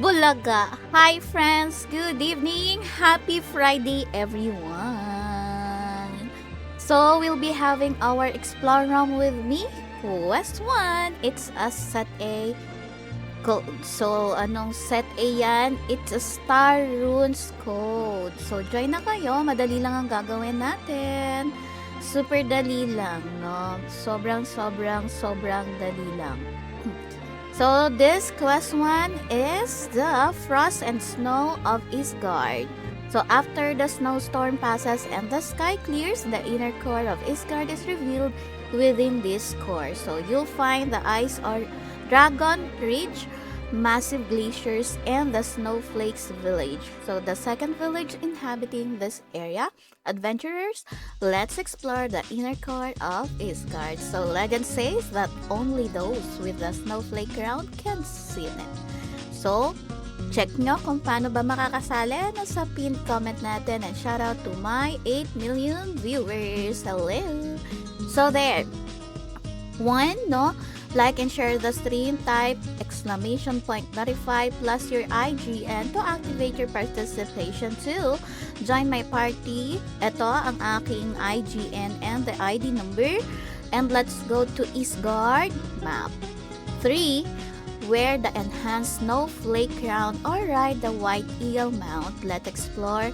Bulaga. Hi friends, good evening. Happy Friday everyone. So we'll be having our explore room with me. Quest 1, it's a set A code. So anong set A yan? It's a Star Runes code. So join na kayo, madali lang ang gagawin natin. Super dali lang, no? Sobrang dali lang. So this quest 1 is the Frost and Snow of Isgard. So after the snowstorm passes and the sky clears, the inner core of Isgard is revealed within this core. So you'll find the ice or dragon ridge, massive glaciers, and the snowflakes village. So the second village inhabiting this area, adventurers, let's explore the inner core of Isgard. So legend says that only those with the snowflake crown can see it. So check nyo kung paano ba makakasali sa pinned comment natin, and shout out to my 8 million viewers. Hello! So there. 1, no? Like and share the stream, type !notify plus your IGN to activate your participation. 2, join my party. Ito ang aking IGN and the ID number. And let's go to Isgard map. 3, wear the enhanced snowflake crown or ride the white eagle mount. Let's explore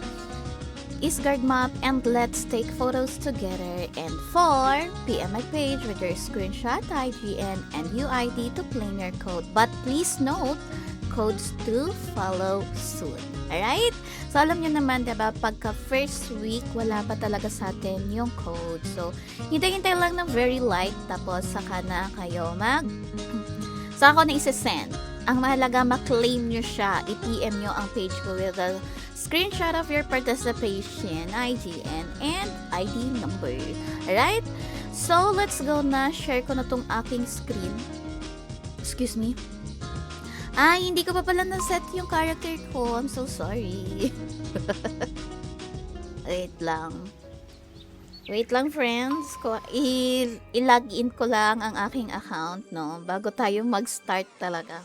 Isgard map and let's take photos together. And 4, PM my page with your screenshot, IGN, and UID to claim your code. But please note, codes to follow soon. Alright? So alam nyo naman, diba, pagka first week, wala pa talaga sa atin yung code. So, hintay-hintay lang ng very light, tapos saka na kayo saka ko na isa-send. Ang mahalaga, ma-claim nyo siya. I-PM nyo ang page ko with a screenshot of your participation, IGN, and ID number. Alright? So, let's go na. Share ko na tong aking screen. Excuse me. Hindi ko pa pala na-set yung character ko. I'm so sorry. Wait lang. Wait lang, friends. I-login ko lang ang aking account, no? Bago tayo mag-start talaga.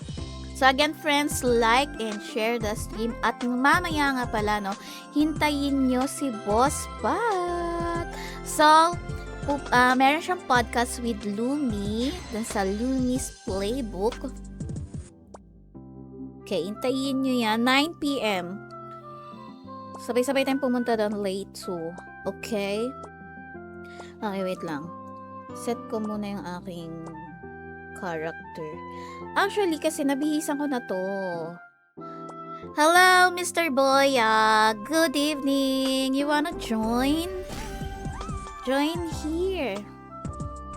So again, friends, like and share the stream. At mamaya nga pala, no, hintayin nyo si Boss Pat. So, meron siyang podcast with Lumi, dun sa Lumi's Playbook. Okay, hintayin nyo yan. 9 p.m. Sabay-sabay tayong pumunta doon late too. Okay? Okay, wait lang. Set ko muna yung aking character. Actually, kasi nabihisan ko na to. Hello, Mr. Boya. Good evening. You wanna join? Join here.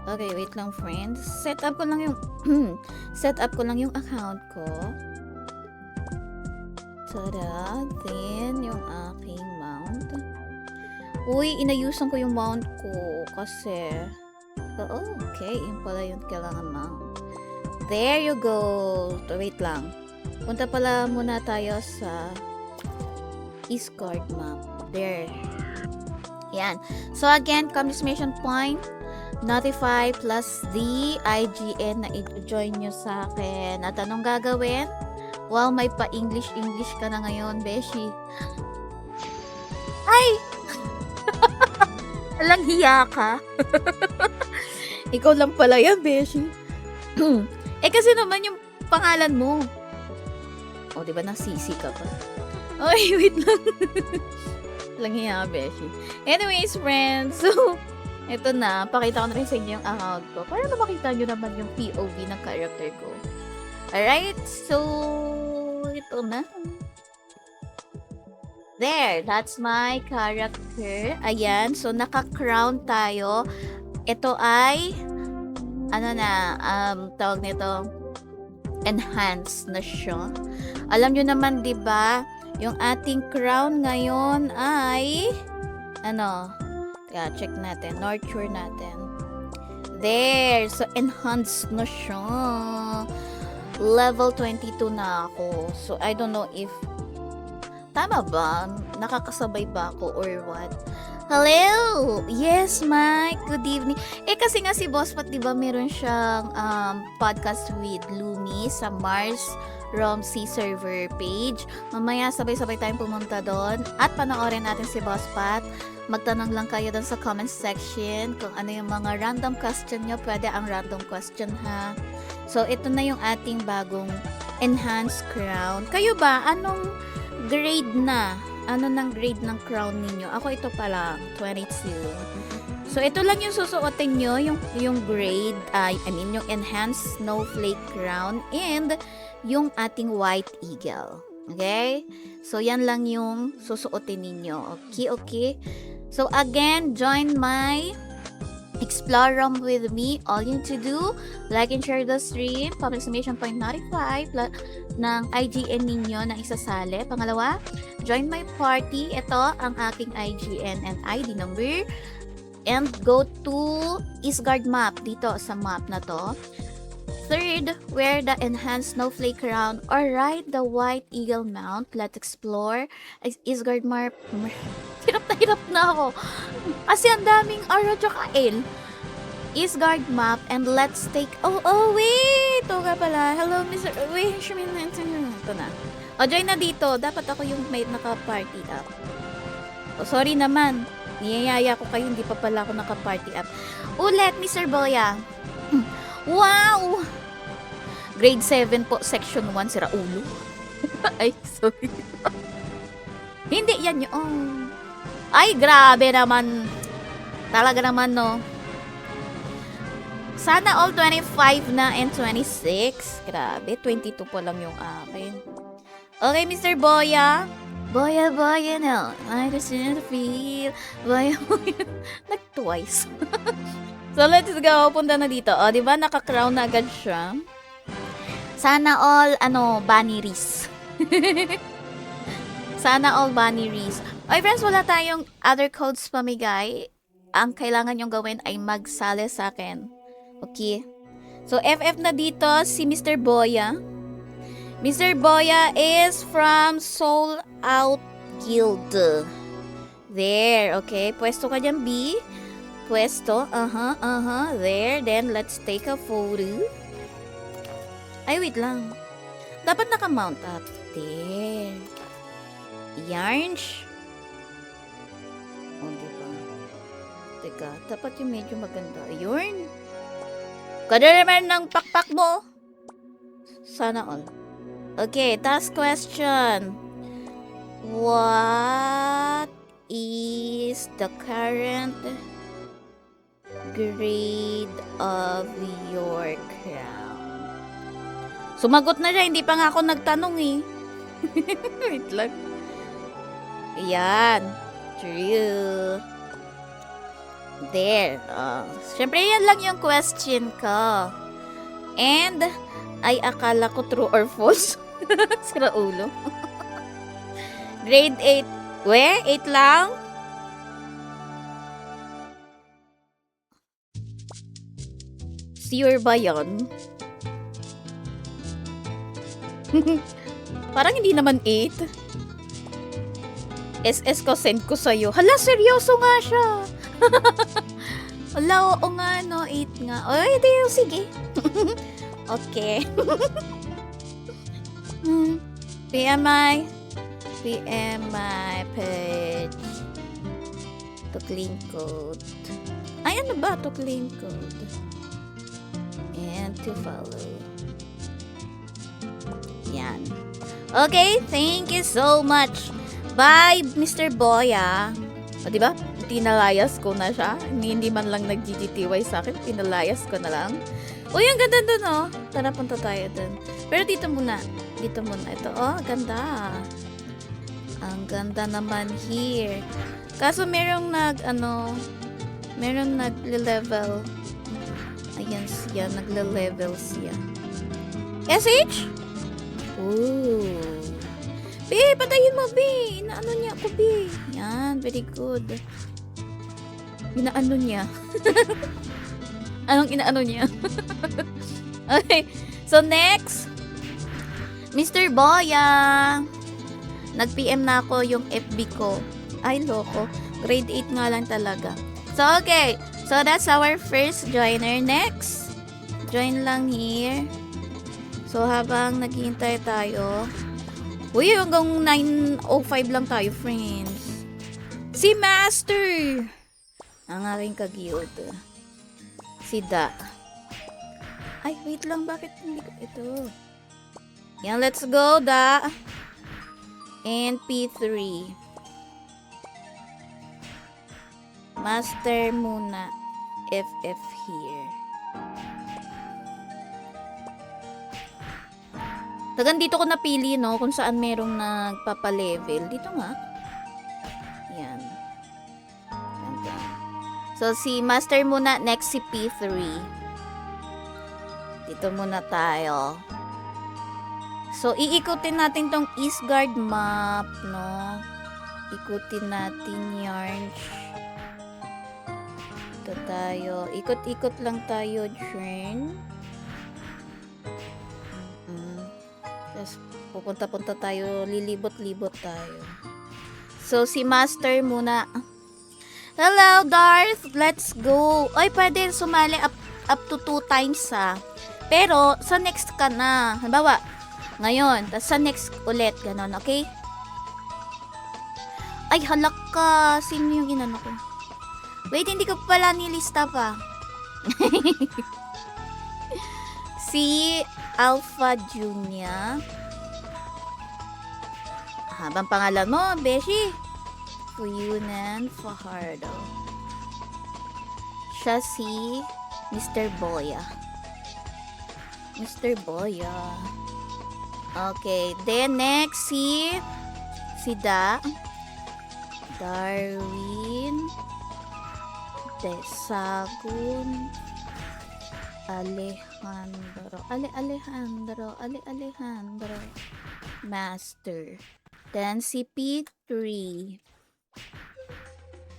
Okay, wait lang, friends. Set up ko lang yung account ko. Tada. Then, yung aking mount. Uy, inayusan ko yung mount ko kasi okay. Yun pala yung kailangan mount. There you go. Wait lang. Punta pala muna tayo sa Isgard map. There. Yan. So again, exclamation point, notify plus the IGN na i-join nyo sa akin. At anong gagawin? Wow, may pa-English ka na ngayon, Beshi. Ay! Alang hiya ka. Ikaw lang pala yan, Beshi. Kasi naman yung pangalan mo. Diba nasisi ka pa? Ay, wait lang. Lang hiya, Beshi. Anyways, friends. So, eto na. Pakita ko na rin sa inyo yung account ko. Para na makita nyo naman yung POV ng character ko. Alright? So, ito na. There. That's my character. Ayan. So, naka-crown tayo. Ito ay tawag nito, enhanced na siya. Alam nyo naman, di ba, yung ating crown ngayon ay check natin, nurture natin. There. So, enhanced na siya. Level 22 na ako. So, I don't know if tama ba? Nakakasabay ba ako or what? Hello! Yes, Mike. Good evening. Kasi nga si Boss Pat, di ba, meron siyang podcast with Lumi sa Mars ROMC server page. Mamaya sabay-sabay tayong pumunta doon at panoorin natin si Boss Pat. Magtanong lang kayo doon sa comment section kung ano yung mga random question nyo. Pwede ang random question ha. So, ito na yung ating bagong enhanced crown. Kayo ba? Anong grade na? Ano ng grade ng crown ninyo? Ako ito pa lang, 22. So, ito lang yung susuotin nyo, yung grade, yung enhanced snowflake crown and yung ating white eagle. Okay? So, yan lang yung susuotin ninyo. Okay? So, again, join my Explore ROM with me. All you need to do, like and share the stream, public exclamation point notify, ng IGN ninyo na isasali. Pangalawa, join my party. Ito ang aking IGN and ID number. And go to Isgard map dito sa map na to. Third, wear the enhanced snowflake crown or ride the white eagle mount. Let's explore Isgard map. Hirap na ako. Kasi ang daming R at L. Isgard map and let's take... Oh, wait! Ito ka pala. Hello, Mr. Wait, ito na. O, join na dito. Dapat ako yung may naka-party up. Oh, sorry naman. Niyayaya ko kayo, hindi pa pala ako naka-party up. Ulit, Mr. Boya. Wow! Grade 7 po, section 1, sira ulo. Ay, sorry. Hindi, yan yung... Ay, grabe naman. Talaga naman, no. Sana all 25 na and 26. Grabe, 22 po lang yung akin. Okay, Mr. Boya. Boya, no. I just didn't feel. Boya. Nag-twice. So, let's go. Punta na dito. O, diba? Naka-crown na agad siya. Sana all, bunny wreath. Sana all bunny wreath. Okay, friends, wala tayong other codes pamigay. Ang kailangan nyong gawin ay magsali sa akin. Okay? So, FF na dito si Mr. Boya. Mr. Boya is from Soul Out Guild. There, okay? Pwesto ka dyan, B. Pwesto. There. Then, let's take a photo. Ay, wait lang. Dapat naka-mount up. There. Yarns. Oh, diba? Teka, dapat yung medyo maganda. Ayun. Kada naman ng pakpak mo. Sana all. Okay, task question. What is the current grade of your crown? Sumagot na siya, hindi pa nga ako nagtanong eh. Wait lang. Ayan. True. There. Siyempre, yan lang yung question ko. And, ay akala ko true or false. Sira ulo. Grade 8. 8 lang? Sure ba yun? Parang hindi naman 8. SS ko, send ko sa'yo. Hala, seryoso nga siya. Hala, oo nga, no. 8 nga. Ay, di, sige. Okay. PMI page. To claim code. Ay, ano ba? To claim code. And to follow. Yan. Okay, thank you so much. Bye, Mr. Boya. O, diba? Tinalayas ko na siya. Hindi man lang nag-GGTY sa akin. Tinalayas ko na lang. Uy, ang ganda dun, oh. Tara, punta tayo dun. Pero dito muna. Dito muna. Ito, oh, ganda. Ang ganda naman here. Kaso merong merong nag-level. Ayan siya, nagle-level siya. SH? Ooh. B, patayin mo, B. Inaano niya ako, B. Yan, very good. Inaano niya. Anong inaano niya? Okay. So, next. Mr. Boya. Nag-PM na ako yung FB ko. Ay, loko. Grade 8 nga lang talaga. So, okay. So, that's our first joiner. Next. Join lang here. So, habang naghihintay tayo, uy, hanggang 9:05 lang tayo, friends. Si Master! Ang aking kagiyod. Si Da. Ay, wait lang. Bakit hindi ko ito? Yan, let's go, Da. And P3. Master muna. FF here. Tagan dito ko napili, no? Kung saan merong nagpapa-level. Dito nga. Yan. Ganda. So, si Master muna. Next, si P3. Dito muna tayo. So, iikutin natin tong Eastguard map, no? Ikutin natin yarn. Ito tayo. Ikot-ikot lang tayo dyan. Tapos, pupunta-punta tayo. Lilibot-libot tayo. So, si Master muna. Hello, Darth! Let's go! Ay, pwede sumali up to 2 times, ha? Pero, sa next ka na. Halimbawa, ngayon. Tapos, sa next ulit. Ganon, okay? Ay, halak ka. Sino yung inano ko? Wait, hindi ko pala nilista pa. Si Alpha Junior. Habang pangalan mo, Beshi. Fuyunan Fajardo. Siya si Mr. Boya. Mr. Boya. Okay, then next si Da. Darwin Desagun Alejandro Master. Then si P3.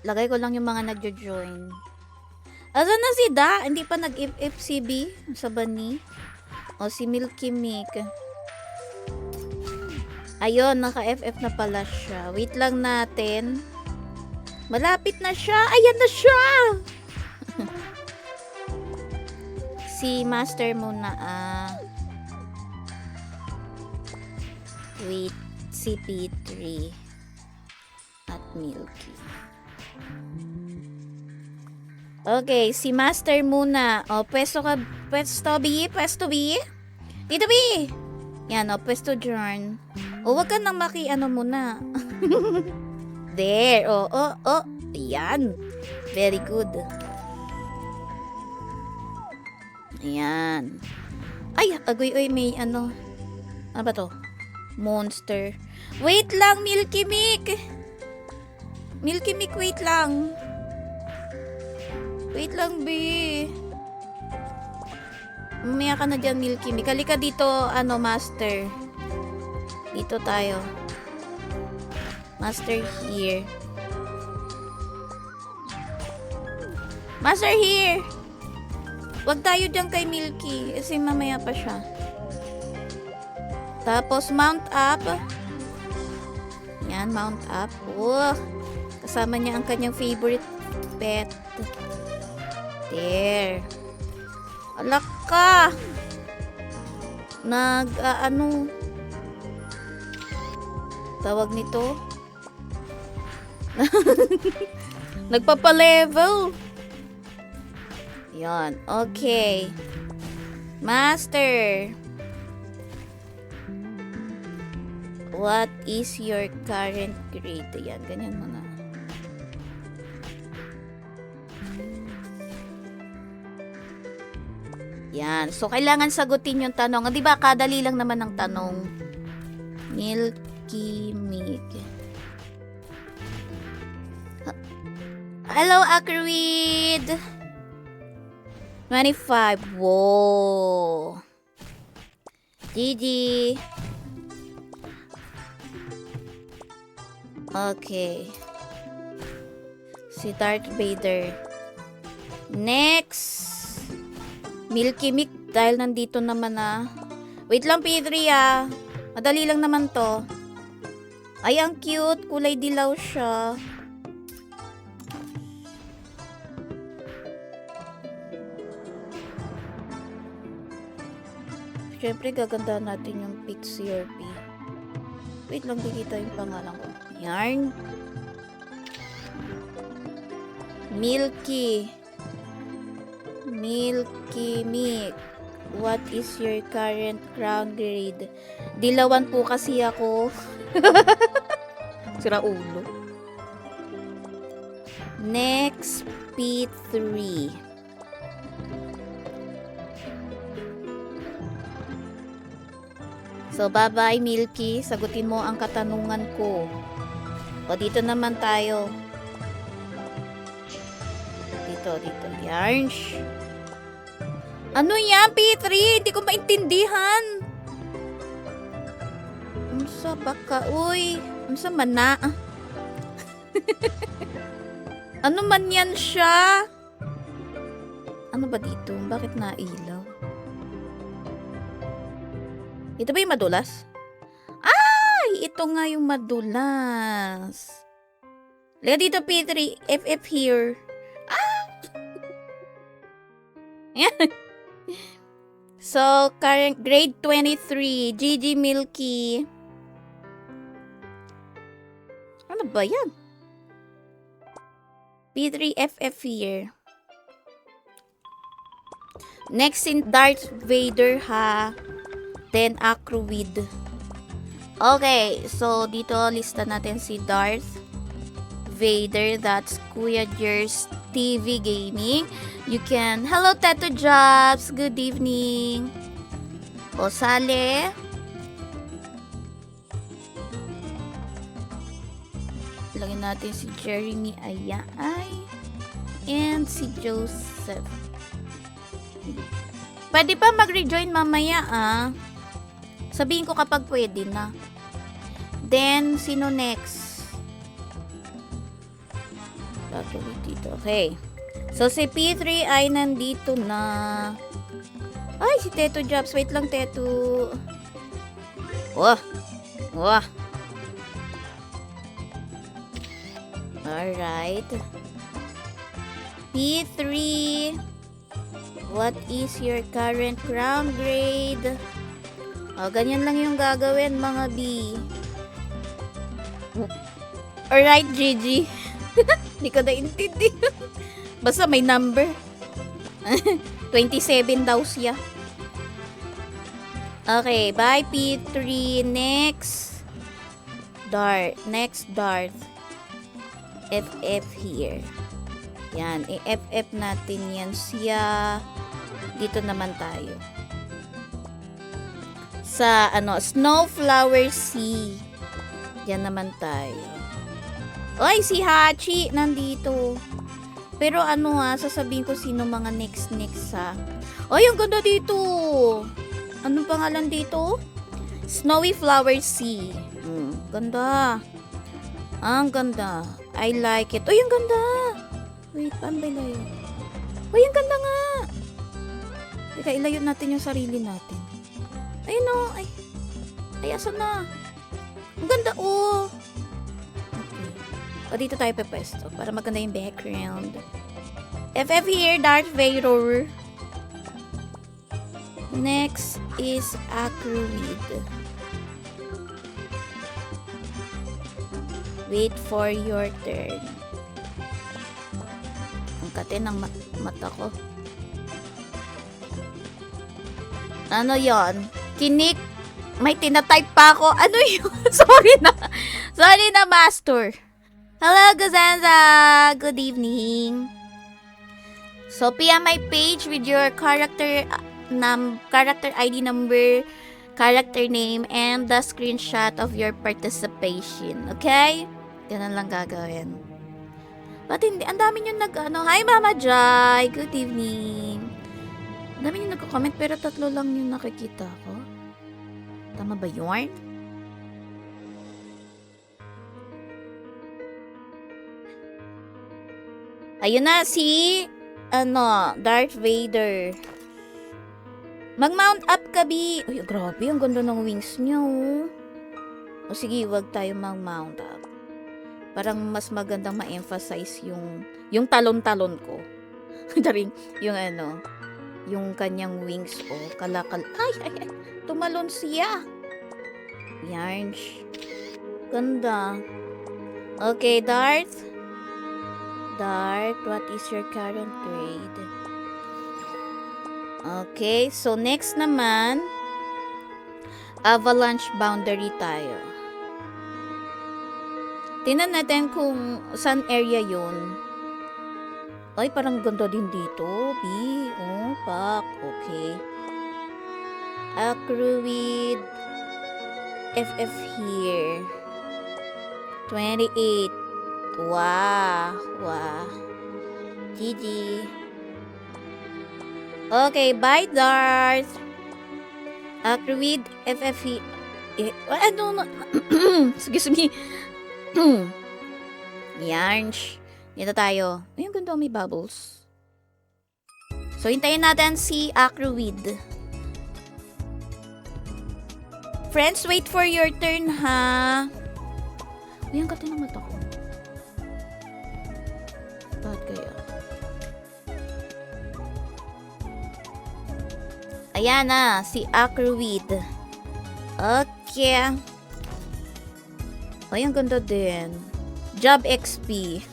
Lagay ko lang yung mga nagjo-join. Asan na si Da? Hindi pa nag-FCB sa bani. O si Milky Mick. Ayun, naka-FF na pala siya. Wait lang natin. Malapit na siya. Ayan na siya! Si Master muna. Wait. Si P3. At Milky. Okay, si Master muna. O, pwesto ka. Pwesto B. Pwesto B. Dito B. Yan, o, pwesto Jorn. O, wag ka nang maki-ano muna. There. Oh. Ayan. Very good. Ayan. Ay, agoy, may ano. Ano ba to? Monster. Wait lang, Milky Mick. Milky Mick, wait lang. Wait lang, B. Umaya ka na dyan, Milky Mick. Halika dito, Master. Dito tayo. Master here. Master here! Wag tayo dyan kay Milky. Kasi mamaya pa siya. Tapos, mount up. Yan, mount up. Oh, kasama niya ang kanyang favorite pet. There. Alak ka! Tawag nito? Nagpapa-level. Yan. Okay. Master. What is your current grade? Yan. Ganyan mo na. Yan. So, kailangan sagutin yung tanong. Di ba, kadali lang naman ang tanong. Milky Mick. Hello, Acrid! 25. Whoa. GG. Okay. Si Darth Vader. Next. Milky Mick. Dahil nandito naman Wait lang, P3 Madali lang naman to. Ay, ang cute. Kulay dilaw siya. Siyempre, gaganda natin yung pic CRP. Wait lang, dikita yung pangalan ko. Yarn. Milky. Milky Mick. What is your current crown grade? Dilawan po kasi ako. Sira ulo. Next, P3. So, bye-bye, Milky. Sagutin mo ang katanungan ko. O, dito naman tayo. Dito. Yarns. Ano yan, P3? Hindi ko maintindihan. Unsa baka, uy. Unsa man na. Ano man yan siya? Ano ba dito? Bakit nailaw? Ito ba yung madulas? Ay! Ito nga yung madulas. Liga dito, P3. FF here. Ah! So, current grade 23. GG Milky. Ano ba yan? P3FF here. Next in Darth Vader ha. Then Acroweed. Okay, so dito lista natin si Darth Vader. That's Kuya Jers TV Gaming. You can... Hello, Teto Jobs. Good evening. O, sale. Lagyan natin si Jeremy Ayay. And si Joseph. Pwede pa mag-rejoin mamaya, ah. Sabihin ko kapag pwede na. Then, sino next? Tatuloy dito. Okay. So, si P3 ay nandito na. Ay, si Teto Jobs. Wait lang, Teto. Wah. Wah. Alright. P3. What is your current crown grade? O, ganyan lang yung gagawin, mga B. Alright, Gigi. Hindi ko naintindi. Basta may number. 27 daw siya. Okay, bye P3. Next. Next Darth. FF here. Yan, i-FF natin yan siya. Dito naman tayo. Sa Snowflower Sea. Yan naman tayo. Oy, si Hachi nandito. Pero sasabihin ko sino mga next ha. Oy, ang ganda dito. Anong pangalan dito? Snowy Flower Sea. Ganda. Ang ganda. I like it. Oy, ang ganda. Wait, paano ba ilayo? Uy, ang ganda nga! Teka, ilayo natin yung sarili natin. Ayun o, ay, asan na? Ang ganda, oh! Okay. O, dito tayo pepwesto para maganda yung background. FF here, Darth Vader. Next is Acroweed. Wait for your turn. Ang kate ng mata ko. Ano yon? Kinik? May tinatype pa ako. Ano yun? Sorry na, Master. Hello, Gazanza. Good evening. So, PM my page with your character ID number, character name, and the screenshot of your participation. Okay? Ganun lang gagawin. Ba't hindi? Ang dami nyo Hi, Mama Jai. Good evening. Ang dami nyo nagko-comment pero 3 lang yung nakikita ko. Tama ba yun? Ayun na si Darth Vader. Mag-mount up ka, Bi. Uy, grabe. Ang ganda ng wings niya, oh. O sige, wag tayo mag-mount up. Parang mas magandang ma-emphasize yung talon-talon ko. Daring, yung kanyang wings. Oh, kalakal. Ay. Tumalon siya. Yarns. Ganda. Okay, Dart. Dart, what is your current grade? Okay, so next naman, avalanche boundary tayo. Tingnan natin kung saan area yun. Ay, parang ganda din dito. B, oh, pak. Okay. Accrued FF here. 28. Wow. GG. Okay, bye, Darth. Accrued FF here. Ano? Excuse me. Yarns. Dito tayo. Ay, ang ganda, may bubbles. So, hintayin natin si Accrued. Friends, wait for your turn, ha? Ay, ang kati ng mata ko. Bakit kaya? Ayan na, si Accrued. Okay. Ay, ang ganda din. Job XP.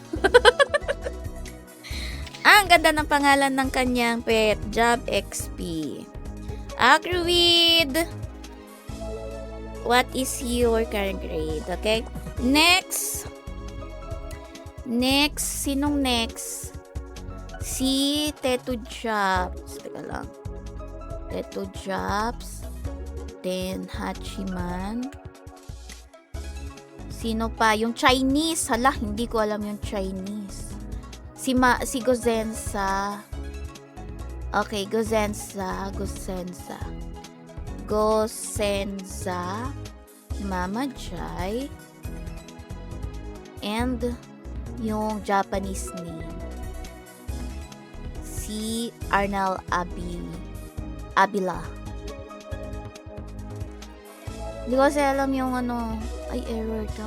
Ang ganda ng pangalan ng kanyang pet. Job XP. Accrued. What is your current grade? Okay. Next. Sinong next? Si Teto Jobs. Teka lang. Teto Jobs. Then Hachiman. Sino pa? Yung Chinese. Hala, hindi ko alam yung Chinese. Si Gozensa. Okay, Gozensa. Mama Jai. And yung Japanese name. Si Arnal Abila. Hindi ko kasi alam yung ano. Ay, error to.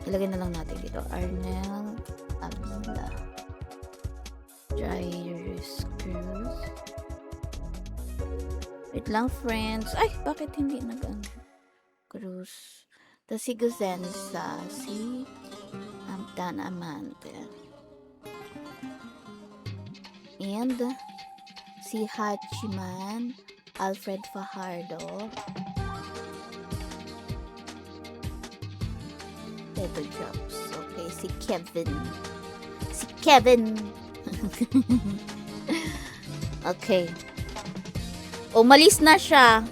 Ilagay na lang natin dito. Arnel Abila. Gyrus Cruz. Wait lang, friends. Ay, bakit hindi Cruz. Tapos si Gozensa. Si Dan Amante. And si Hachiman. Alfred Fajardo. Teto Jobs. Okay, si Kevin. Okay. Umalis na siya.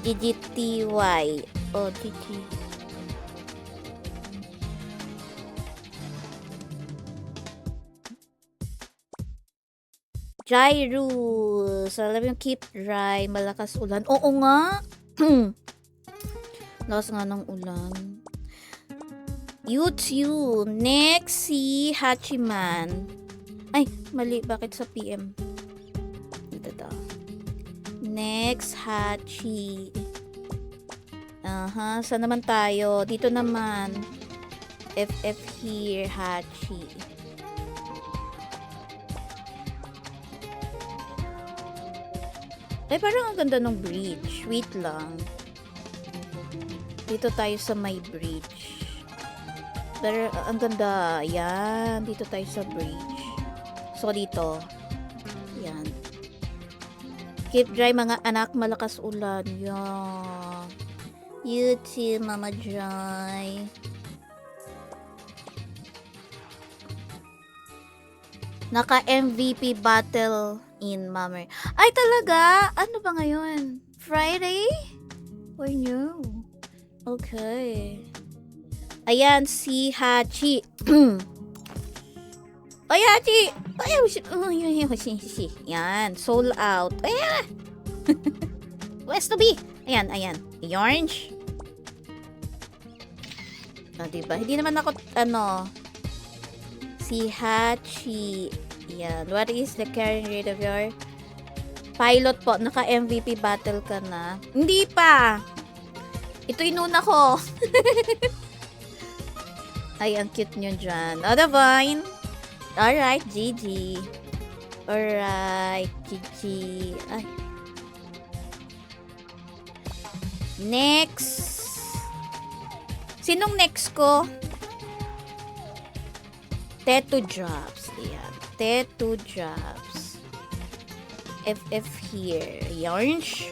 GGTY. Oh, GG. Dry rules. Alam yung keep dry. Malakas ulan. Oo nga. Lakas nga ng ulan. YouTube. Next, si Hachiman. Ay, mali. Bakit sa PM? Dito daw. Next, Hachi. Saan naman tayo? Dito naman. FF here, Hachi. Ay, parang ang ganda ng bridge. Wait lang. Dito tayo sa may bridge. Pero ang ganda. Yan. Dito tayo sa bridge. So, dito. Yan. Keep dry, mga anak. Malakas ulan. Yan. You too, Mama Joy. Naka-MVP battle in Mama. Ay, talaga? Ano ba ngayon? Friday? Or no? Okay. Ayan, si Hachi. Ay, Hachi! Yan, sold out. Ayan! West to be. Ayan. Orange. Diba? Hindi naman ako, si Hachi. Yan. What is the current rate of your pilot po? Naka-MVP battle ka na? Hindi pa! Ito inuna ko. Ay, ang cute nyo dyan. Divine. Alright, GG. Alright, GG. Ay. Next. Sinong next ko? Tattoo drops. Ayan. Tattoo drops. FF here. Yarns.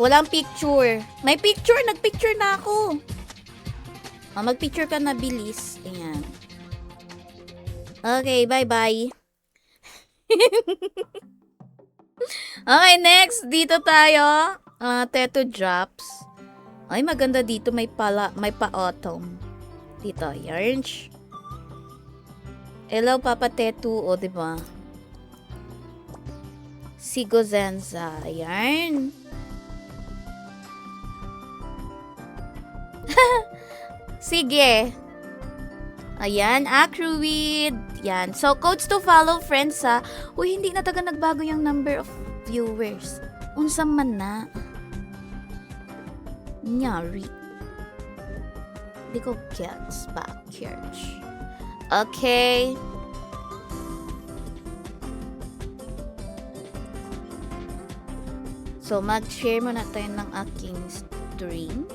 Walang picture. May picture. Nagpicture na ako. Magpicture ka na bilis. Ayan. Okay, bye-bye. Okay, next. Dito tayo. Tattoo drops. Ay, maganda dito. May pa-autumn. Dito, yarns. Hello, Papa Tattoo. O, diba? Sigo Zenza. Yarn. Sige. Ayan, Acruid. Yan. So, codes to follow, friends, ha. Uy, hindi na taga nagbago yung number of viewers. Unsa man na. Nyari. Hindi ko gets back here. Okay. So, mag-share muna tayo ng aking stream.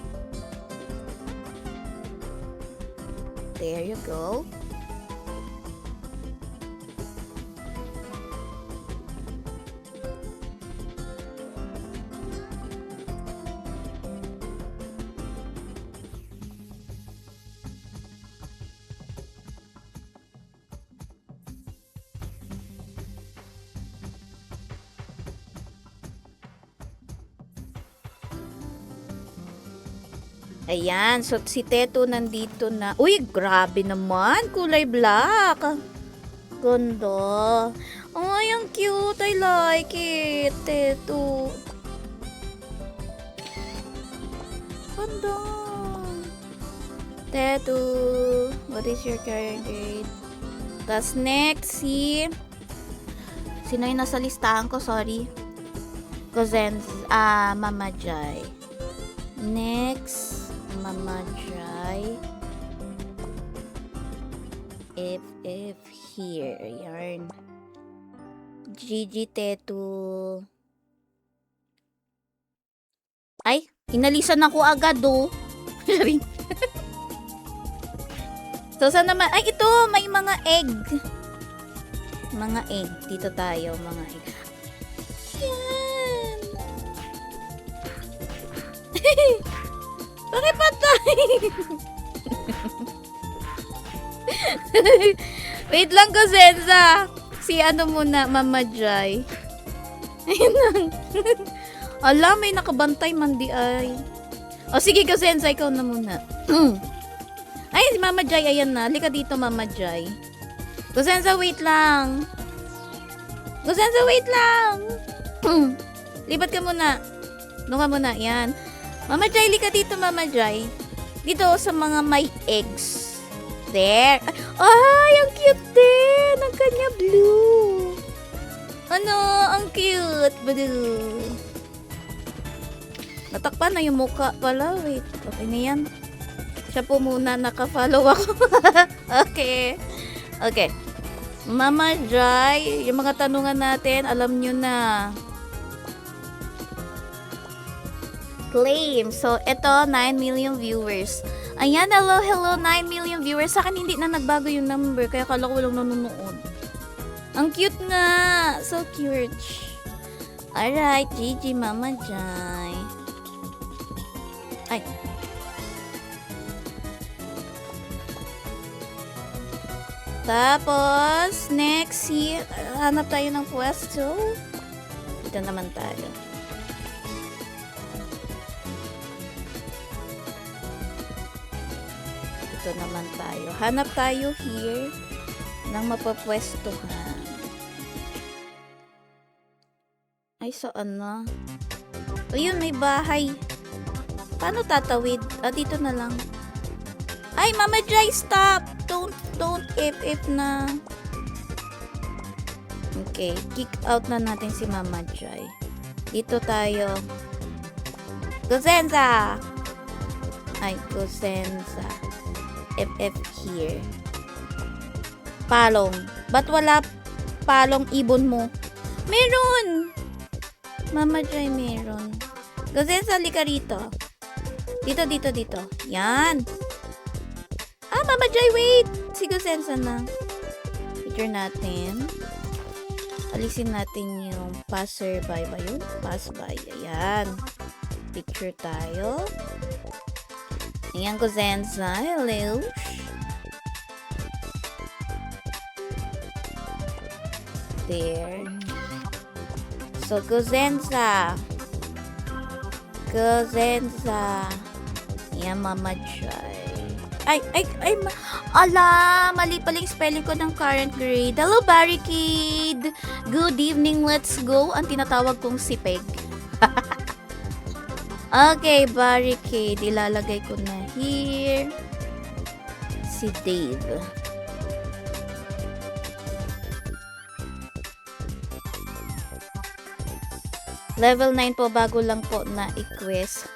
There you go. Ayan, so si Teto nandito na. Uy, grabe naman, kulay black. Ganda. Ay, ang cute. I like it, Teto. Ganda. Teto, what is your career grade? Tas next, sino yung nasa listahan ko? Sorry. Cousins, Mama Jai. Next, Mama Jai. If here, yarn. Gigi Teto. Ay, inalisan ako agad, oh. So, saan naman? Ay, ito, may mga egg. Mga egg. Dito tayo, mga egg. Yan. Bakit patay? Wait lang ko, Zenza. Si ano muna, Mama Jai. Ayun lang. Ala, may nakabantay man di ay. O sige ko, Zenza, ikaw na muna. Ay, si Mama Jai, ayan na. Halika dito, Mama Jai. Zenza, wait lang. Zenza, wait lang. Lipat ka muna. Doon ka muna, yan. Mama Jai, lika dito, Mama Jai. Dito sa mga may eggs. There. Ay, ang cute din. Ang kanya blue. Ano, ang cute. Blue. Natakpan na yung mukha pala. Wait, okay na yan. Siya po muna, naka-follow ako. Okay. Okay. Mama Jai, yung mga tanungan natin, alam nyo na. Claim. So, ito, 9 million viewers. Ayan, hello, 9 million viewers. Sa akin, hindi na nagbago yung number. Kaya kala ko walang nanonood. Ang cute nga. So cute. Alright, GG, Mama Jai. Ay. Tapos, next, hanap tayo ng pwesto. Dito naman tayo. Dito naman tayo. Hanap tayo here ng mapapwestuhan. Ay, saan na? Ayun, may bahay. Paano tatawid? Dito na lang. Ay, Mama Jai, stop! Don't if na. Okay, kick out na natin si Mama Jai. Dito tayo. Gozenza! Ay, Gozenza. FF here. Palong. Ba't wala palong ibon mo? Meron! Mama Joy, meron. Gozenza, halika rito. Dito. Yan. Mama Joy, wait! Si Gozenza na. Picture natin. Alisin natin yung passerby ba yun? Pass-by. Ayan. Picture tayo. Ayan, Gozenza. Hello. There. So, Gozenza. Ayan, Mama Joy. Ala, mali paling spelling ko ng current grade. Hello, Barricade. Good evening, let's go. Ang tinatawag kong si Peg. Okay, Barricade. Ilalagay ko na here. Si Dave. Level 9 po, bago lang po na i-quest.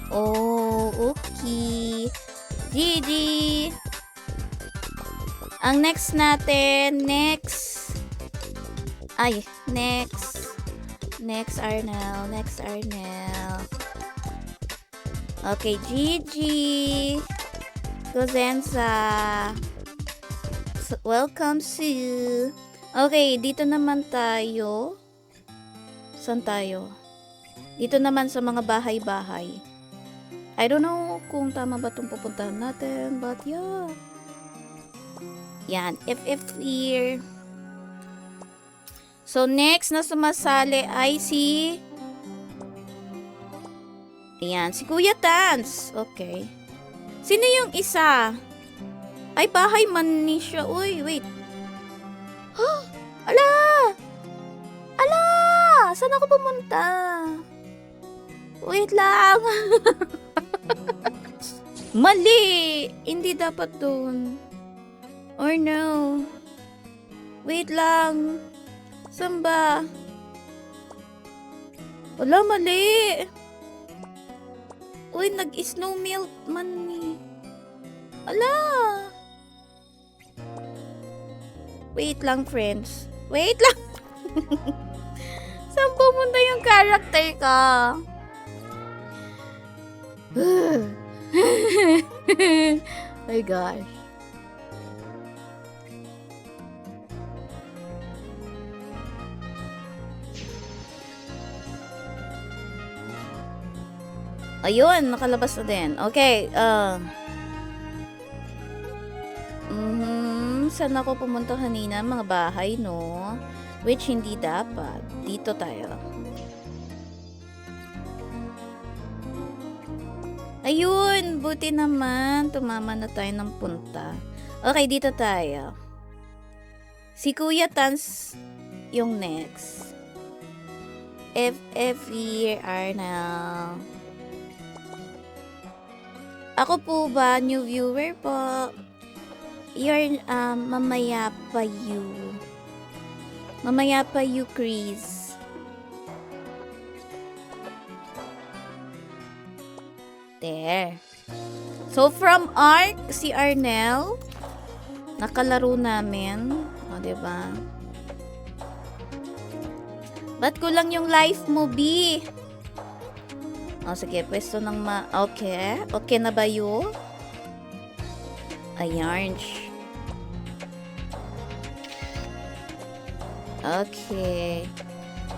Oh, okay. GG! Ang next natin, next Arnel. Okay, GG! Gozenza! Welcome, Sue! Okay, dito naman tayo. Saan tayo? Dito naman sa mga bahay-bahay. I don't know kung tama ba itong pupuntahan natin, but yeah. Yan, FF here. So, next na sumasali ay si... Ayan, si Kuya Tans. Okay. Sino yung isa? Ay, bahay man ni siya. Uy, wait. Huh? Ala! Saan ako pumunta? Wait lang. Mali! Hindi dapat dun. Or no. Wait lang. Saan ba? Wala, mali. Uy, nag-snow melt man ni. Ala! Wait lang, friends. Wait lang. Saan pumunta yung character ka? My gosh. Ayun, nakalabas na din. Okay, saan ako pumunta kanina? Mga bahay, no? Which hindi dapat. Dito tayo. Ayun, buti naman. Tumama na tayo ng punta. Okay, dito tayo. Si Kuya Tans yung next. FF here, Arnel. Ako po ba, new viewer po? You're, mamaya pa you. Mamaya pa you, Chris. There. So, from Ark, si Arnel, nakalaro namin. O, diba? Ba't kulang yung life mo, B? O, sige, pwesto ng Okay. Okay na ba yun? Ayan. Okay.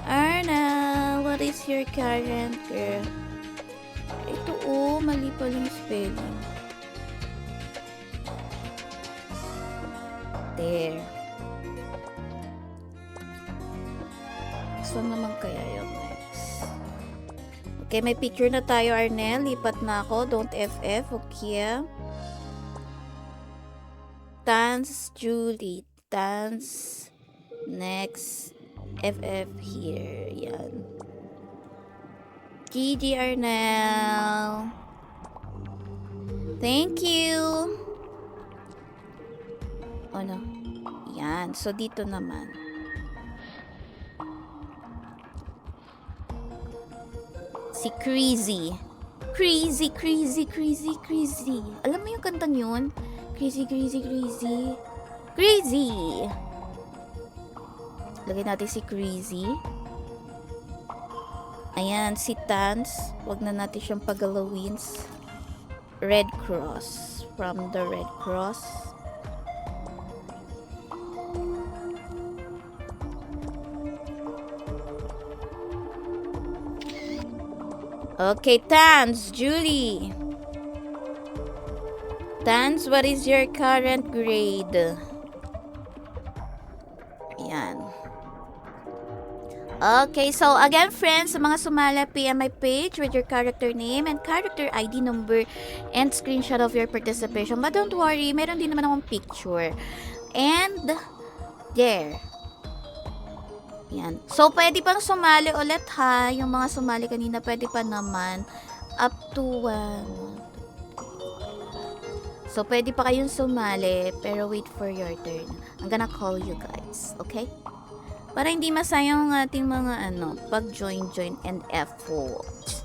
Arna, what is your current girl? Ito, mali pala yung spelling. There. Saan naman kaya yung next? Okay, may picture na tayo, Arnel. Lipat na ako. Don't FF. Okay. Dance, Julie. Dance. Next. FF here. Yan. GG, Arnel. Thank you. Oh, no. Yan. So, dito naman. Si Crazy. Crazy, crazy, crazy, crazy. Alam mo yung kantang yun? Crazy, crazy, crazy. Crazy! Lagay natin si Crazy. Ayan, si Tans. Huwag na natin siyang pagalawin. Red Cross. From the Red Cross. Okay, Tans, Julie. Tans, what is your current grade? Ayan. Okay, so again friends, sa mga sumala, PM my page with your character name and character ID number and screenshot of your participation. But don't worry, meron din naman akong picture. And there. Yan. So, pwede pang sumali ulit ha. Yung mga sumali kanina, pwede pa naman. Up to 1. So, pwede pa kayong sumali, pero wait for your turn. I'm gonna call you guys. Okay? Para hindi masayang ang ating mga pag-join and effort.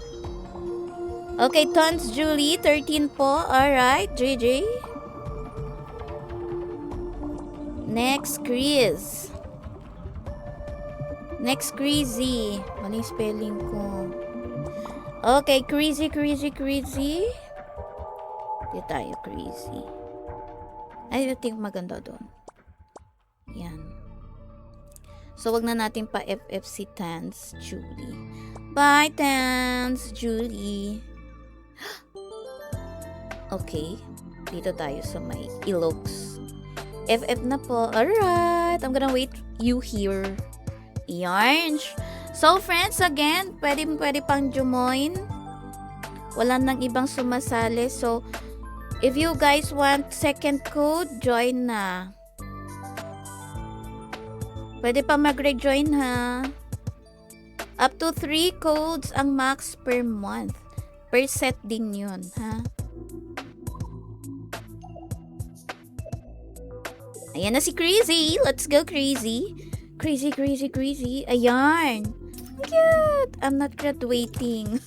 Okay, Tons Julie, 13 po. Alright, JJ. Next, Chris. Next, Crazy. Maling spelling ko. Okay, Crazy. Dito tayo, Crazy. I think maganda doon. Yan. So, wag na natin pa FF si Tans Julie. Bye, Tans Julie. Okay. Dito tayo sa may Ilox. FF na po. Alright. I'm gonna wait you here. Yarn. So, friends, again, pwede pang join. Wala nang ibang sumasali. So, if you guys want second code, join na. Pwede pa mag-rejoin ha. Up to 3 codes ang max per month. Per set din yun, ha? Ayan na si Crazy. Let's go, Crazy. Crazy. Ayan. Cute. I'm not graduating.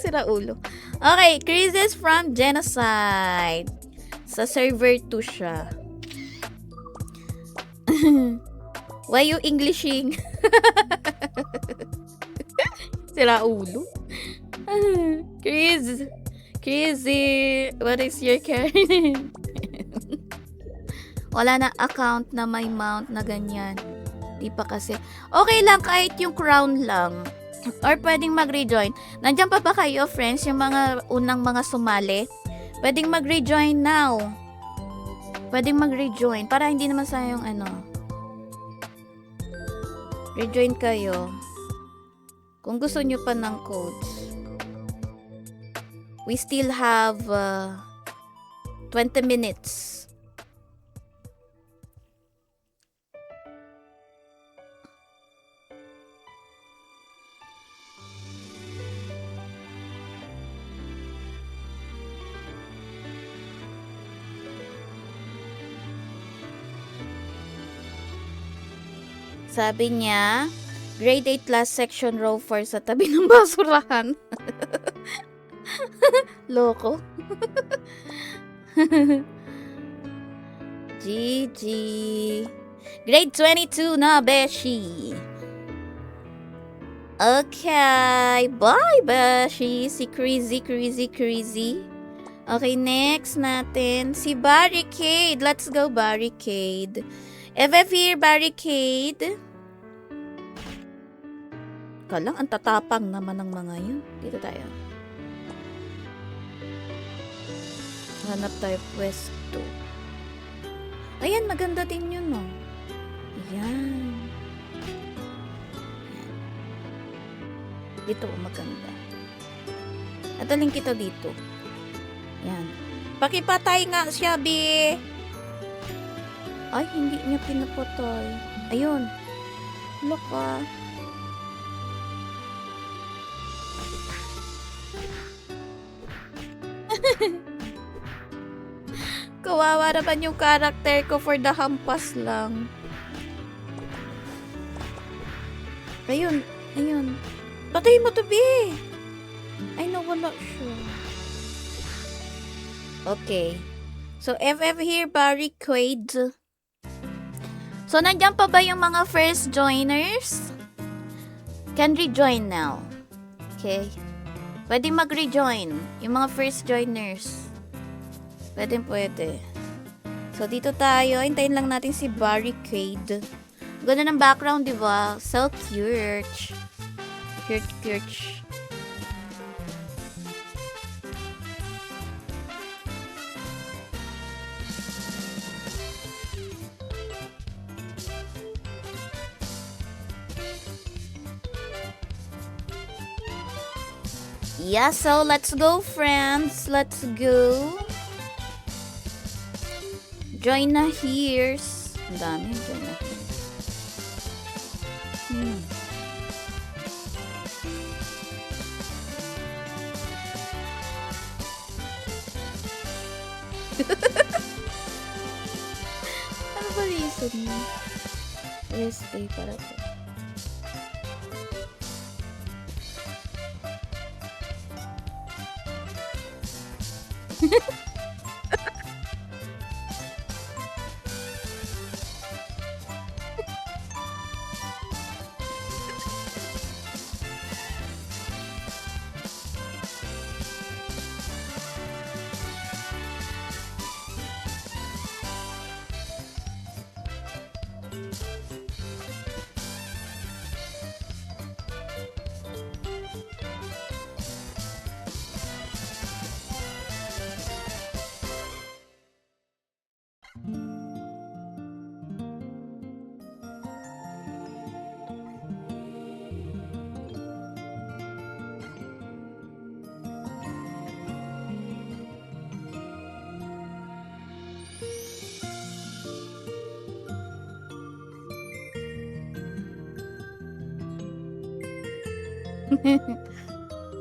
Sira ulo. Okay, Crazy is from Genocide. Sa server 2 siya. Why you Englishing? Sira ulo. Crazy. What is your character? Wala na account na may mount na ganyan. Di pa kasi. Okay lang kahit yung crown lang. Or pwedeng mag-rejoin. Nandiyan pa ba kayo, friends? Yung mga unang mga sumali? Pwedeng mag-rejoin now. Pwedeng mag-rejoin. Para hindi naman sayang rejoin kayo. Kung gusto nyo pa ng codes. We still have 20 minutes. Sabi niya, grade 8 last section row 4 sa tabi ng basurahan. Loko. GG. Grade 22 na, Beshi. Okay. Bye, Beshi. Si Crazy. Okay, next natin. Si Barricade. Let's go, Barricade. FF here, Barricade. Kalang, ang tatapang naman ng mga yun. Dito tayo. Hanap tayo pwesto. Ayan, maganda din yun, no? Ayan. Dito, maganda. Ataling kita dito. Ayan. Pakipatay nga siya, bi. Ay, hindi niya pinapatay. Ayun. Loka. Kawawa naman yung character ko for the hampas lang. Ayun. Patay mo to, be. I know, wala siya. Okay. So, FF here, barricade. So, nandiyan pa ba yung mga first joiners? Can rejoin now. Okay. Pwede mag-rejoin. Yung mga first joiners. Pwede. So, dito tayo. Hintayin lang natin si barricade. Ganda ng background, di ba? So cute. Cute. Yeah, so let's go, friends. Let's go. Join na here. Ang dami. Join na here. Ano ba reason mo? Rest day para to.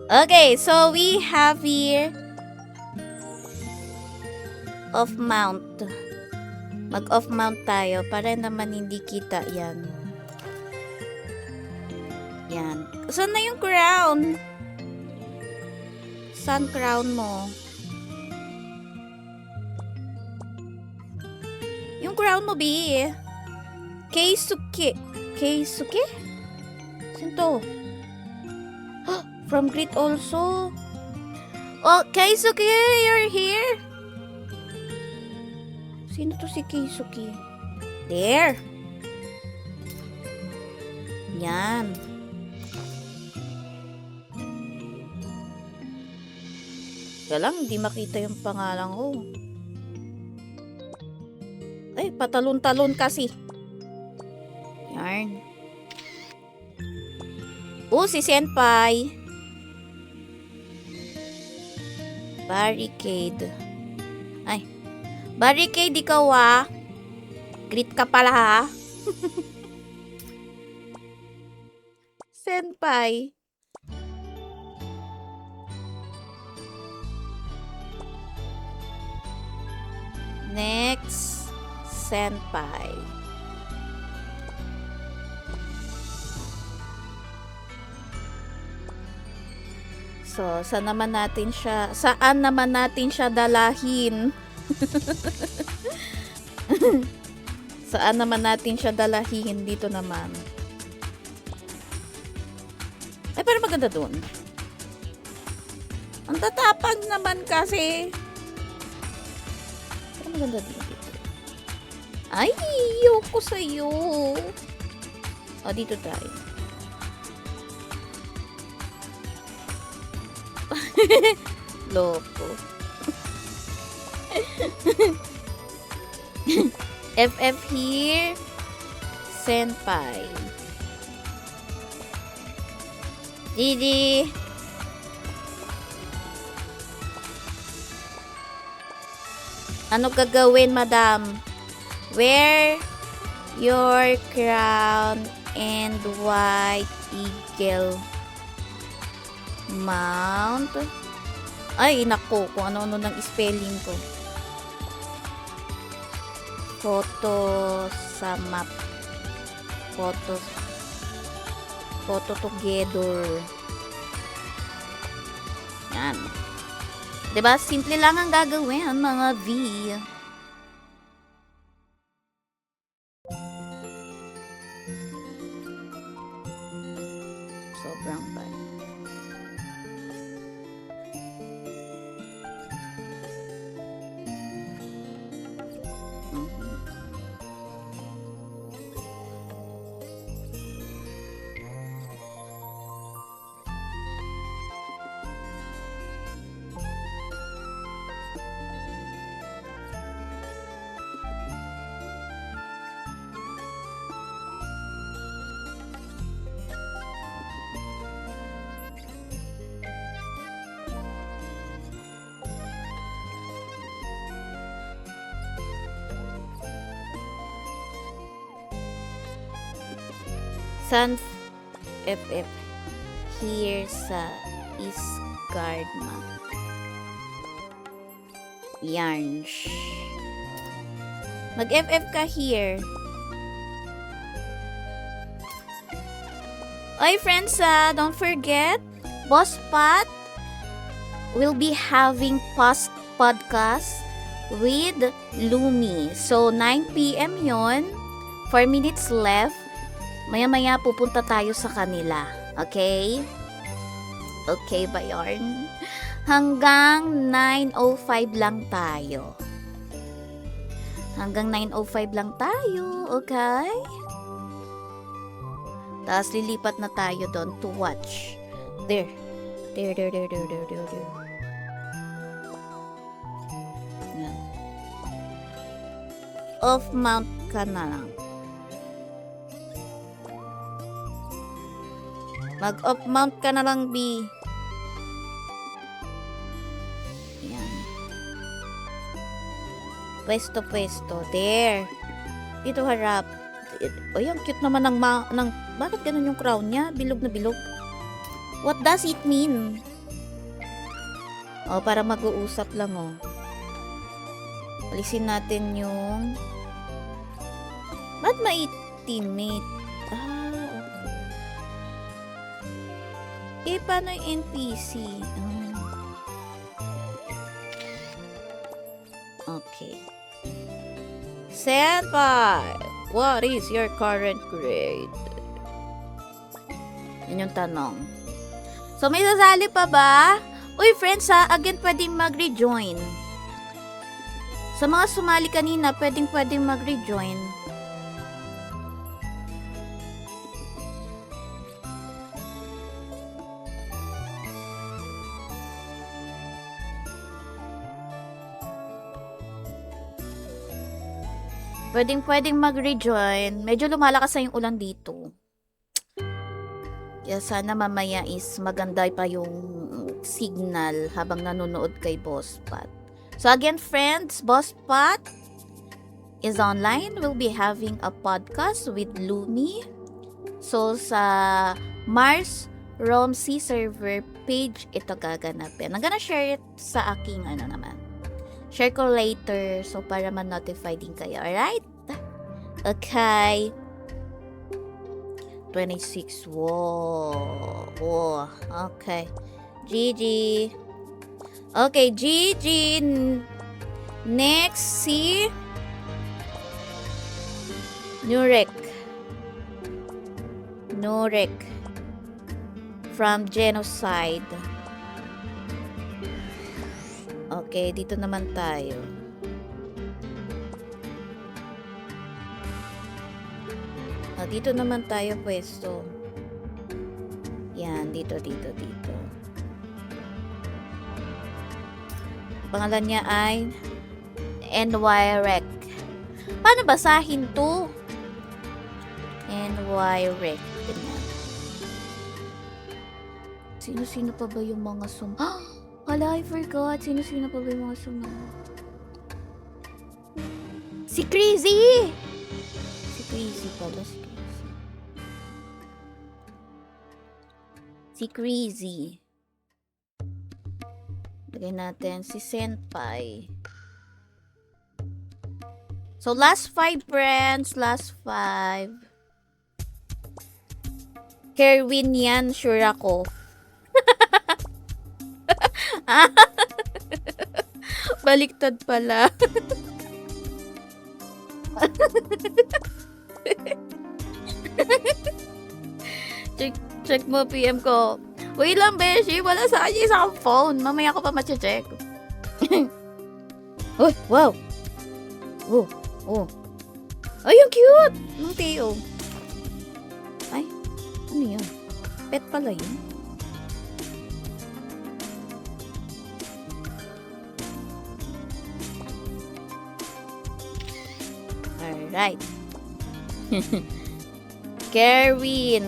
Okay, so we have here off mount. Mag-off mount tayo para naman hindi kita yan. Yan. Saan na yung crown? Saan crown mo? Yung crown mo, B. Keisuke. Keisuke? Saan to? From Grit also. Oh, Keisuke, you're here? Sino to si Keisuke? There. Yan. Kaya lang, hindi makita yung pangalan ko. Ay, patalon-talon kasi. Yarn. Oh, si Senpai. Barricade. Ay. Barricade, ikaw ah. Grit ka pala ha. Senpai. Next. Senpai. So, saan naman natin siya dalahin? Saan naman natin siya dalahin dito naman? Ay, pero maganda dun. Ang tatapag naman kasi. Pero maganda dito. Ay, ayoko sa'yo. O, dito tayo. Loko. FF here. Senpai. Didi. Ano gagawin, madam? Wear your crown and white eagle. Mount. Ay, nako, kung ano-ano ng spelling ko. Photo sa map. Photo together. Yan. Diba? Simple lang ang gagawin, mga V. Sobrang bad. San FF here sa Isgardma. Yarns. Mag-FF ka here. Oy, friends, don't forget, Boss Pat will be having podcast with Lumi. So, 9 p.m. yon. 4 minutes left. Maya-maya pupunta tayo sa kanila. Okay? Okay ba yarn? Hanggang 9:05 lang tayo. Hanggang 9:05 lang tayo. Okay? Tapos lilipat na tayo doon to watch. There. There. Yan. Off mount ka na lang. Mag-off mount ka na lang, B. Yan. Pwesto. There. Dito harap. Ay, ang cute naman ng bakit ganun yung crown niya? Bilog na bilog. What does it mean? Para mag-uusap lang, Alisin natin yung ba't maitimate? Paano yung NPC? Okay. Senpai, what is your current grade? Yan yung tanong. So, may sasali pa ba? Uy, friends, again, pwedeng mag-rejoin. Sa mga sumali kanina, pwedeng mag-rejoin. Pwedeng mag-rejoin. Medyo lumalakas na yung ulan dito. Kaya sana mamaya is maganda pa yung signal habang nanonood kay Boss Pat. So again, friends, Boss Pat is online. We'll be having a podcast with Lumi. So sa Mars Romsey server page ito gaganapin. I'm gonna share it sa aking share ko later so para ma-notify din kayo. Alright? Okay. 26. Whoa. Okay. GG. Okay, GG. Next, si Nurek. From Genocide. Okay, dito naman tayo. Dito naman tayo pwesto. Yan, dito. Pangalan niya ay NYREC. Paano basahin to? NYREC. Ganyan. Sino-sino pa ba yung mga Hala, I forgot. Sino-sino pa ba yung mga Si Crazy! Si Crazy pala. Si Crazy. Lagay natin si Senpai. So, last 5 friends. Last 5. Kerwin yan, sure ako. Baliktad pala. check mo PM ko. Wait lang, Beshi. Wala sa kanya isang phone. Mamaya ko pa mache-check. Oh, wow. Oh. Ay, ang cute! Nung Teo. Ay, ano yun? Pet pala yun. Alright. Kerwin,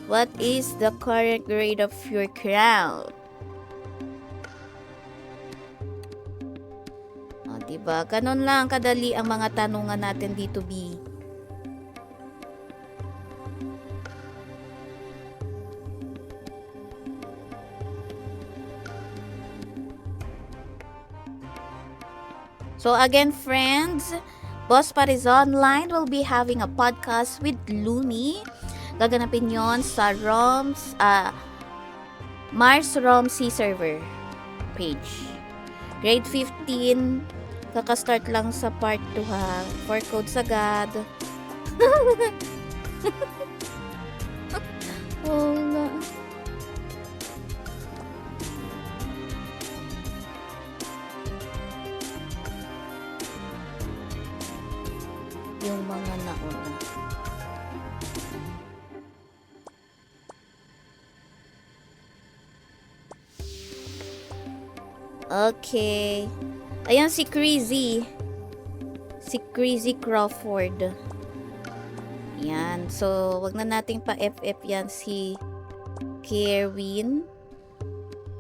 what is the current grade of your crown? O, diba? Ganun lang kadali ang mga tanungan natin dito, B. So again, friends, Boss Paris Online will be having a podcast with Lumi. Gaganapin yon sa Mars ROMC server page. Grade 15, kakastart lang sa part 2 ha. 4 codes agad. Wala. Yung mga nauna. Okay. Ayan si Crazy. Si Crazy Crawford. Yan. So, wag na nating pa-FF yan si Kerwin.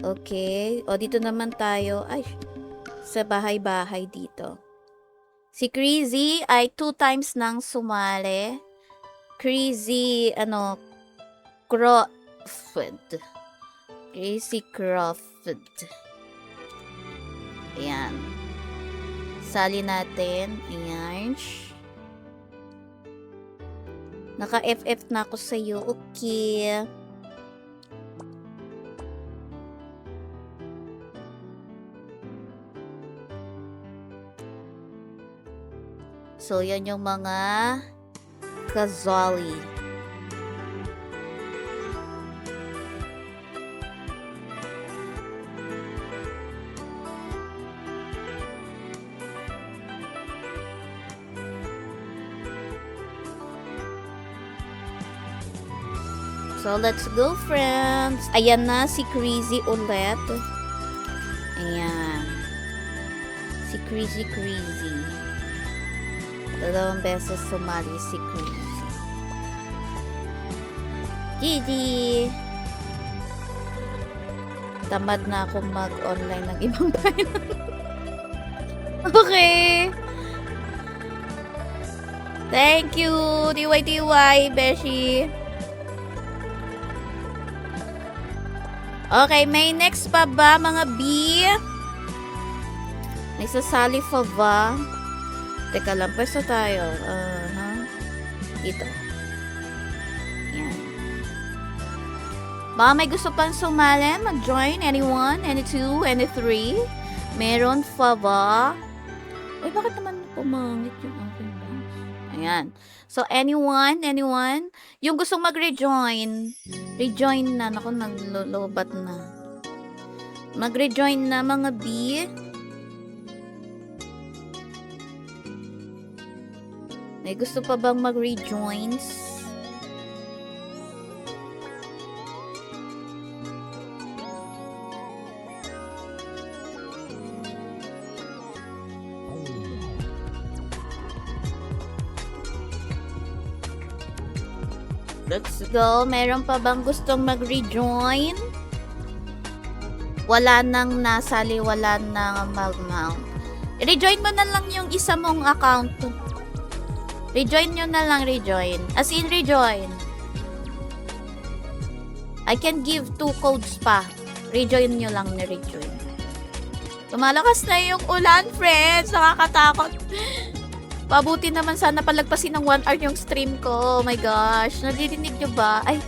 Okay. O, dito naman tayo. Ay, sa bahay-bahay dito. Si Crazy ay 2 times nang sumali. Crazy, Crawford. Crazy Crawford. Ayan. Sali natin. Ayan. Naka-FF na ako sa'yo. Okay. So, yan yung mga Kazali. So, let's go, friends. Ayan na, si Crazy ulit. Ayan. Si Crazy. Dalawang beses sumali si Crazy. Gigi! Tamad na akong mag-online ng ibang bayan. Okay! Thank you, DYTY, Beshi. Okay, may next pa ba, mga B? May sasali pa ba? Teka lang, pwesta tayo. Dito. Yan. Baka may gusto pang sumali, mag-join. Anyone? Any 2? Any 3? Meron pa ba? Ay, bakit naman pumangit yung aking box? Ayan. So, anyone? Yung gustong mag-rejoin, rejoin na. Naku, naglolobat na. Mag-rejoin na, mga B. May gusto pa bang mag-rejoins? Let's go. Meron pa bang gustong mag-rejoin? Wala nang nasali, wala nang mag-mount. I-rejoin mo na lang yung isa mong account. Rejoin nyo na lang, rejoin. As in, rejoin. I can give 2 codes pa. Rejoin nyo lang na rejoin. Lumalakas na yung ulan, friends. Nakakatakot. Pabuti naman sana palagpasin ng 1 hour yung stream ko. Oh my gosh. Naririnig nyo ba? Ay,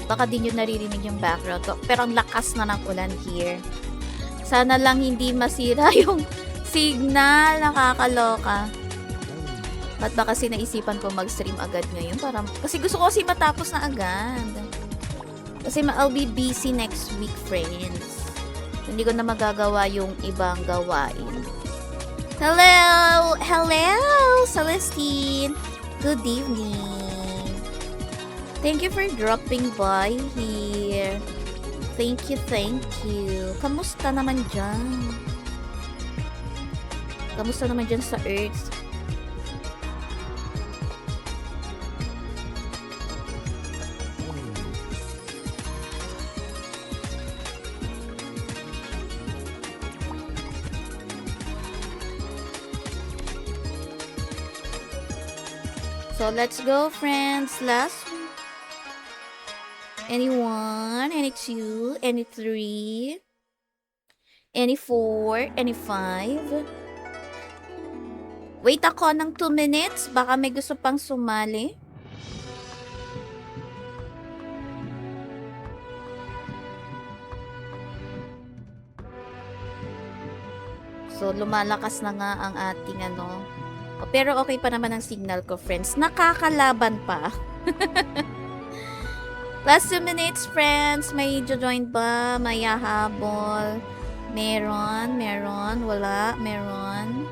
baka di nyo naririnig yung background ko. Pero ang lakas na ng ulan here. Sana lang hindi masira yung signal. Nakakaloka. Ba't ba kasi naisipan ko mag-stream agad ngayon? Kasi gusto ko kasi matapos na agad. Kasi I'll be busy next week, friends. Hindi ko na magagawa yung ibang gawain. Hello! Hello, Celestine! Good evening. Thank you for dropping by here. Thank you, thank you. Kamusta naman dyan? Kamusta naman dyan sa Earth? So, let's go, friends. Last one. Anyone? Any two? Any three? Any four? Any five? Wait ako ng 2 minutes. Baka may gusto pang sumali. So, lumalakas na nga ang ating pero okay pa naman ang signal ko, friends. Nakakalaban pa. Last 2 minutes, friends. May join ba? May hahabol? Meron? Wala? Meron?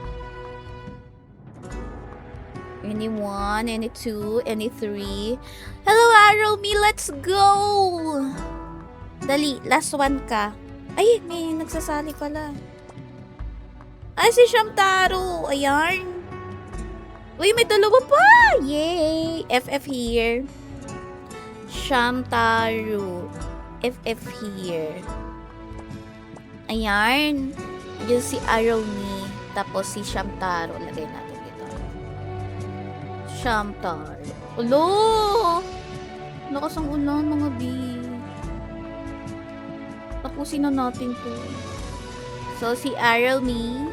Any 1? Any 2? Any 3? Hello, Arrow Me! Let's go! Dali, last one ka. Ay, may nagsasali pala. Ay, si Shamtaro! Ayan! Uy, may dalawa pa! Yay! FF here. Shamtaro. FF here. Ayan. Yung si Aroni. Tapos si Shamtaro. Lagay natin dito. Shamtaro. Ulo! Lakas ang ulan, mga B. Tapusin na natin to. So, si Aroni.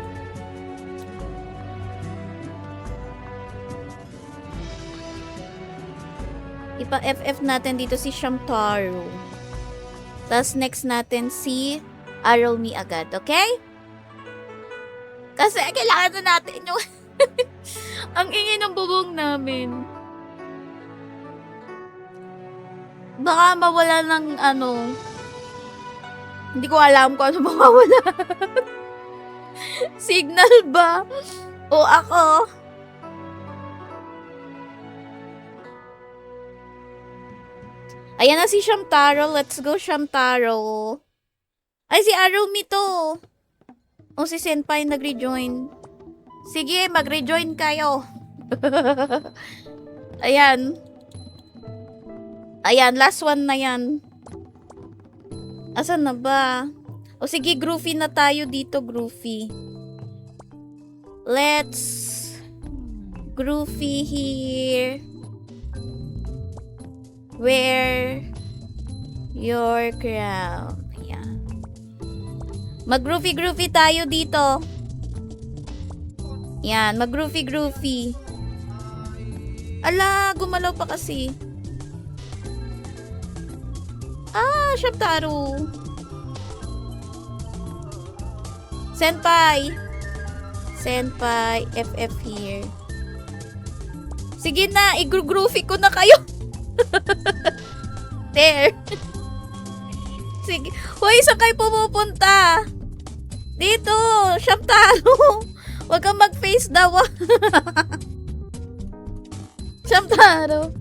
Ipa-FF natin dito si Shamtaro. Tapos next natin si Arrow Me agad, okay? Kasi kailangan na natin yung ang ingay ng bubong namin. Baka mawala ng hindi ko alam kung ano mawala. Signal ba? O ako? Ayan na si Shamtaro. Let's go, Shamtaro. Ay, si Arumi to. O, si Senpai nag-rejoin. Sige, mag-rejoin kayo. Ayan. Ayan, last one na yan. Asan na ba? O, sige, groovy na tayo dito, groovy. Let's groovy here. Wear your crown. Ayan. Mag-groovy-groovy tayo dito. Yan, mag-groovy-groovy. Ala, gumalaw pa kasi. Ah, Shamtaro. Senpai. Senpai, FF here. Sige na, i-groovy ko na kayo. There. Sige. Hoy, saan kayo pumupunta? Dito, Shamtaro. Huwag kang mag-face daw. Shamtaro.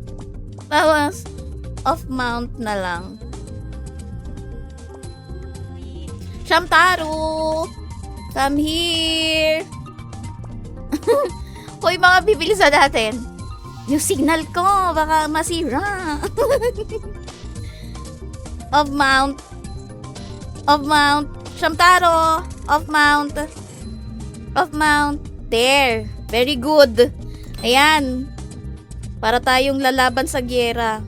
Tawas. Off mount na lang. Shamtaro. Come here. Hoy, mga bibilisan natin. Yung signal ko, baka masira. Off mount. Off mount. Shamtaro. Off mount. Off mount. There. Very good. Ayan. Para tayong lalaban sa gyera.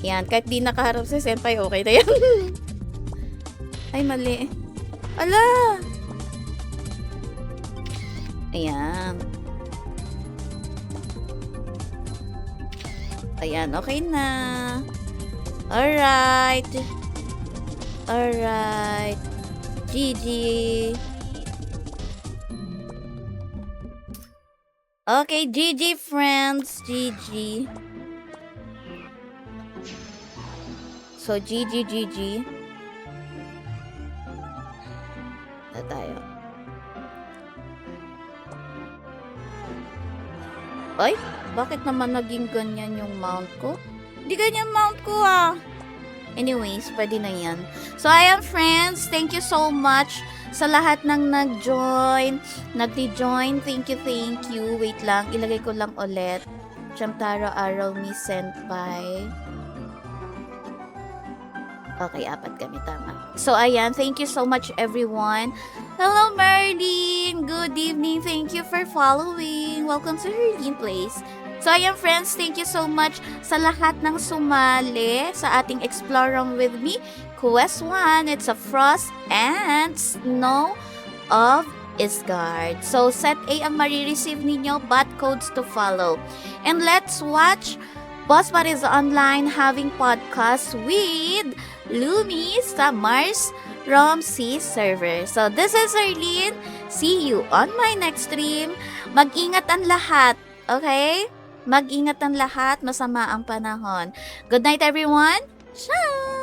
Ayan. Kahit di nakaharap si Senpai, okay na yan. Ay, mali. Ala! Ayan. Ayan, okay na. Alright. Alright. GG. Okay, GG friends. GG. So, GG. Na tayo. Ay, bakit naman naging ganyan yung mount ko? Hindi ganyan mount ko ah. Anyways, pwede na yan. So, ayan friends, thank you so much sa lahat ng nag-join. Nag-join, thank you. Wait lang, ilagay ko lang ulit. Chamtaro Araw Mi Senpai. Okay, 4 kami, tama. So, ayan, thank you so much everyone. Hello, Merlin! Good evening, thank you for following. Welcome to Herlene Place. So, ayan friends, thank you so much sa lahat ng sumali sa ating Explore Room with Me. Quest 1, it's a Frost and Snow of Isgard. So, set A ang marireceive ninyo, but codes to follow. And let's watch Bossbot is online having podcast with Lumi sa Mars ROM-C server. So, this is Arlene. See you on my next stream. Mag-ingat ang lahat, okay? Mag-ingat ang lahat, masama ang panahon. Good night everyone. Ciao!